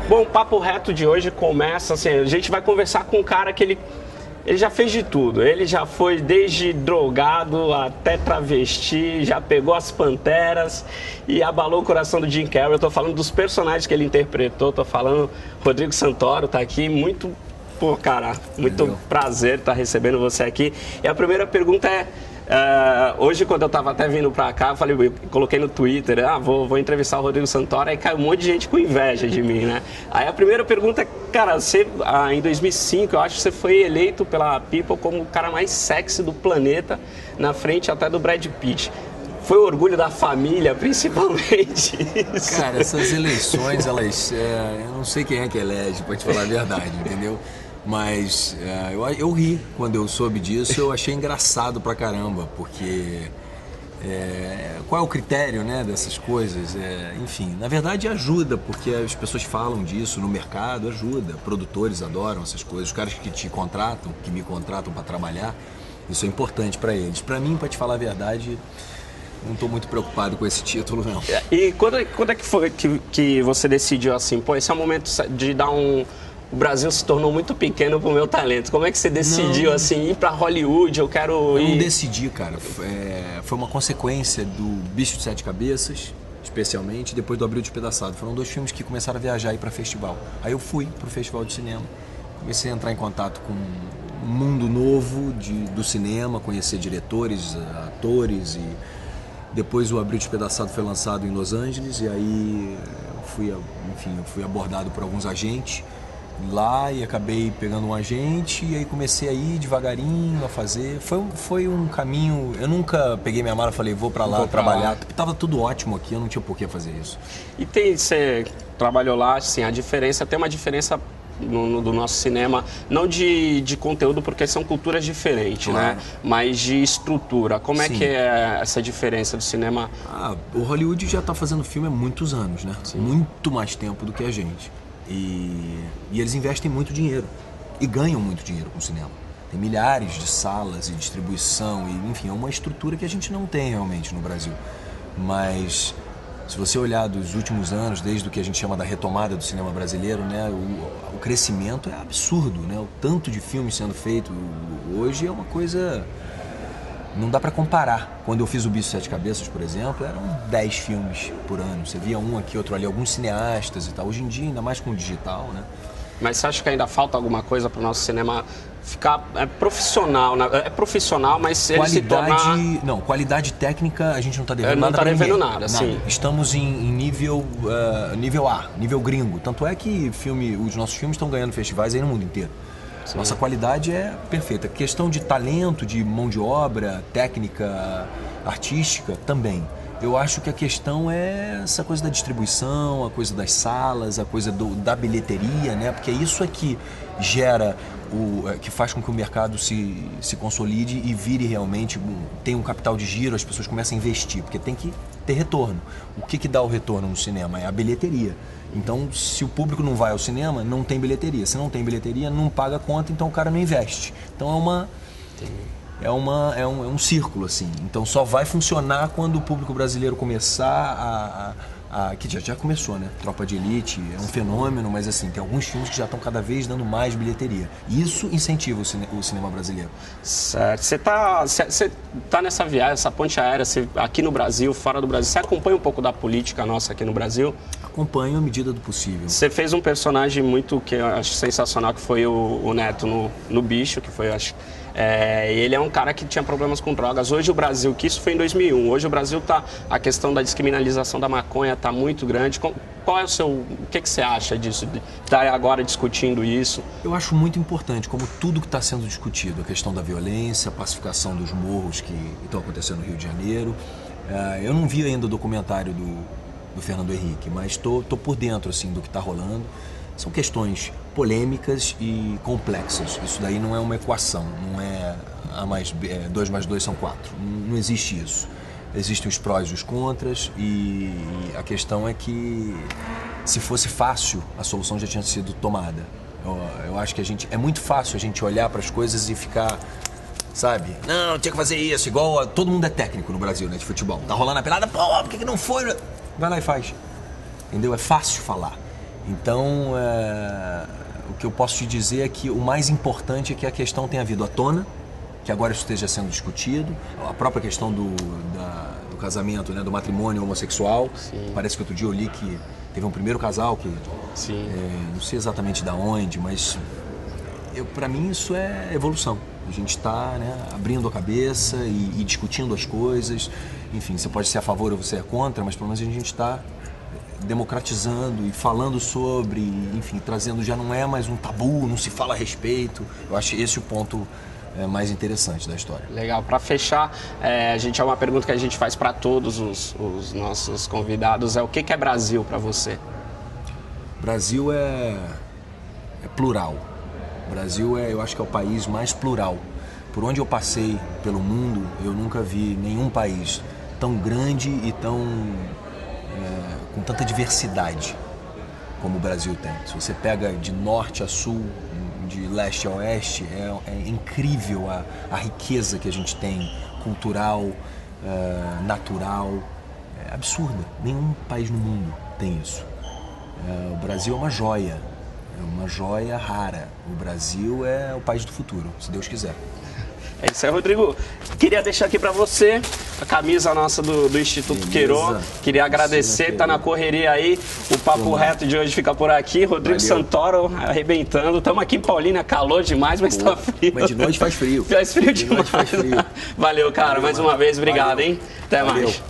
Bom, o Papo Reto de hoje começa assim, a gente vai conversar com um cara que ele já fez de tudo. Ele já foi desde drogado até travesti, já pegou as panteras e abalou o coração do Jim Carrey. Eu tô falando dos personagens que ele interpretou, tô falando Rodrigo Santoro, tá aqui, muito, pô, cara, muito prazer estar recebendo você aqui. E a primeira pergunta é, hoje, quando eu tava até vindo pra cá, eu coloquei no Twitter, vou entrevistar o Rodrigo Santoro, aí caiu um monte de gente com inveja de mim, né? Aí a primeira pergunta é, cara, você, em 2005, eu acho que você foi eleito pela People como o cara mais sexy do planeta, na frente até do Brad Pitt. Foi o orgulho da família, principalmente isso? Cara, essas eleições, elas... eu não sei quem é que elege, pra te falar a verdade, entendeu? Mas eu ri quando eu soube disso, eu achei engraçado pra caramba, porque qual é o critério, né, dessas coisas? Enfim, na verdade ajuda, porque as pessoas falam disso no mercado, ajuda, produtores adoram essas coisas, os caras que te contratam, que me contratam pra trabalhar, isso é importante pra eles. Pra mim, pra te falar a verdade, não estou muito preocupado com esse título, não. E quando é que foi que você decidiu assim, pô, esse é o momento de dar um... O Brasil se tornou muito pequeno pro meu talento. Como é que você decidiu, assim, ir pra Hollywood? Eu não decidi, cara. Foi uma consequência do Bicho de Sete Cabeças, especialmente, depois do Abril Despedaçado. Foram dois filmes que começaram a viajar e ir pra festival. Aí eu fui pro festival de cinema. Comecei a entrar em contato com um mundo novo do cinema, conhecer diretores, atores e... Depois o Abril Despedaçado foi lançado em Los Angeles e aí eu fui abordado por alguns agentes lá e acabei pegando um agente e aí comecei a ir devagarinho a fazer. Foi um caminho, eu nunca peguei minha mala e falei vou pra lá trabalhar, tava tudo ótimo aqui, eu não tinha por que fazer isso. E você trabalhou lá, assim, tem uma diferença do nosso cinema, não de conteúdo, porque são culturas diferentes, claro, né? Mas de estrutura. Como é que é essa diferença do cinema? O Hollywood já está fazendo filme há muitos anos, né? Sim. Muito mais tempo do que a gente. E eles investem muito dinheiro e ganham muito dinheiro com o cinema. Tem milhares de salas e distribuição, e, enfim, é uma estrutura que a gente não tem realmente no Brasil. Mas se você olhar dos últimos anos, desde o que a gente chama da retomada do cinema brasileiro, né, o crescimento é absurdo, né? O tanto de filmes sendo feito hoje é uma coisa... Não dá para comparar. Quando eu fiz o Bicho de Sete Cabeças, por exemplo, eram 10 filmes por ano. Você via um aqui, outro ali, alguns cineastas e tal. Hoje em dia, ainda mais com o digital, né? Mas você acha que ainda falta alguma coisa para o nosso cinema ficar profissional? É profissional, mas ele se tornar... Não, qualidade técnica a gente não está devendo nada. Não está devendo nada, sim. Estamos em nível A, nível gringo. Tanto é que os nossos filmes estão ganhando festivais aí no mundo inteiro. Sim. Nossa qualidade é perfeita. Questão de talento, de mão de obra, técnica, artística, também. Eu acho que a questão é essa coisa da distribuição, a coisa das salas, a coisa da bilheteria, né? Porque isso é que gera, que faz com que o mercado se consolide e vire realmente, tenha um capital de giro, as pessoas começam a investir, porque tem que ter retorno. O que dá o retorno no cinema? É a bilheteria. Então, se o público não vai ao cinema, não tem bilheteria. Se não tem bilheteria, não paga a conta, então o cara não investe. Então é um círculo, assim. Então só vai funcionar quando o público brasileiro começar que já começou, né? Tropa de Elite é um fenômeno, mas assim, tem alguns filmes que já estão cada vez dando mais bilheteria. E isso incentiva o cinema brasileiro. Certo. Você tá nessa viagem, essa ponte aérea, aqui no Brasil, fora do Brasil, você acompanha um pouco da política nossa aqui no Brasil? Acompanho à medida do possível. Você fez um personagem que eu acho sensacional, que foi o Neto no Bicho, que foi, ele é um cara que tinha problemas com drogas. Hoje o Brasil, que isso foi em 2001, hoje o Brasil a questão da descriminalização da maconha está muito grande. Qual é o que você acha disso, de estar agora discutindo isso? Eu acho muito importante, como tudo que está sendo discutido, a questão da violência, a pacificação dos morros que estão acontecendo no Rio de Janeiro. Eu não vi ainda o documentário do Fernando Henrique, mas estou por dentro assim, do que está rolando. São questões polêmicas e complexas. Isso daí não é uma equação, não é 2 mais 2 são 4. Não existe isso. Existem os prós e os contras e a questão é que se fosse fácil, a solução já tinha sido tomada. Eu acho que é muito fácil a gente olhar para as coisas e ficar sabe? Não, tinha que fazer isso, igual todo mundo é técnico no Brasil, né, de futebol. Tá rolando a pelada, pô, por que não foi? Vai lá e faz. Entendeu? É fácil falar. Então, o que eu posso te dizer é que o mais importante é que a questão tenha vindo à tona, que agora isso esteja sendo discutido. A própria questão do casamento, né, do matrimônio homossexual. Sim. Parece que outro dia eu li que teve um primeiro casal que... Sim. não sei exatamente de onde, mas para mim isso é evolução. A gente está, né, abrindo a cabeça e discutindo as coisas. Enfim, você pode ser a favor ou você é contra, mas pelo menos a gente está democratizando e falando sobre, enfim, trazendo, já não é mais um tabu, não se fala a respeito. Eu acho esse o ponto mais interessante da história. Legal. Para fechar, a gente é uma pergunta que a gente faz para todos os nossos convidados, o que é Brasil para você? Brasil é plural. Brasil eu acho que é o país mais plural. Por onde eu passei pelo mundo, eu nunca vi nenhum país tão grande e com tanta diversidade como o Brasil tem. Se você pega de norte a sul, de leste a oeste, é incrível a riqueza que a gente tem, cultural, natural. É absurda. Nenhum país no mundo tem isso. O Brasil é uma joia rara. O Brasil é o país do futuro, se Deus quiser. É isso aí, Rodrigo. Queria deixar aqui para você a camisa nossa do Instituto Queirô. Queria agradecer, tá na correria aí. O Papo Reto de hoje fica por aqui. Rodrigo Santoro arrebentando. Estamos aqui em Paulínia, calor demais, mas tá frio. Mas de noite faz frio. Faz frio demais. Faz frio. Valeu, cara. Mais uma vez, obrigado, hein? Até mais.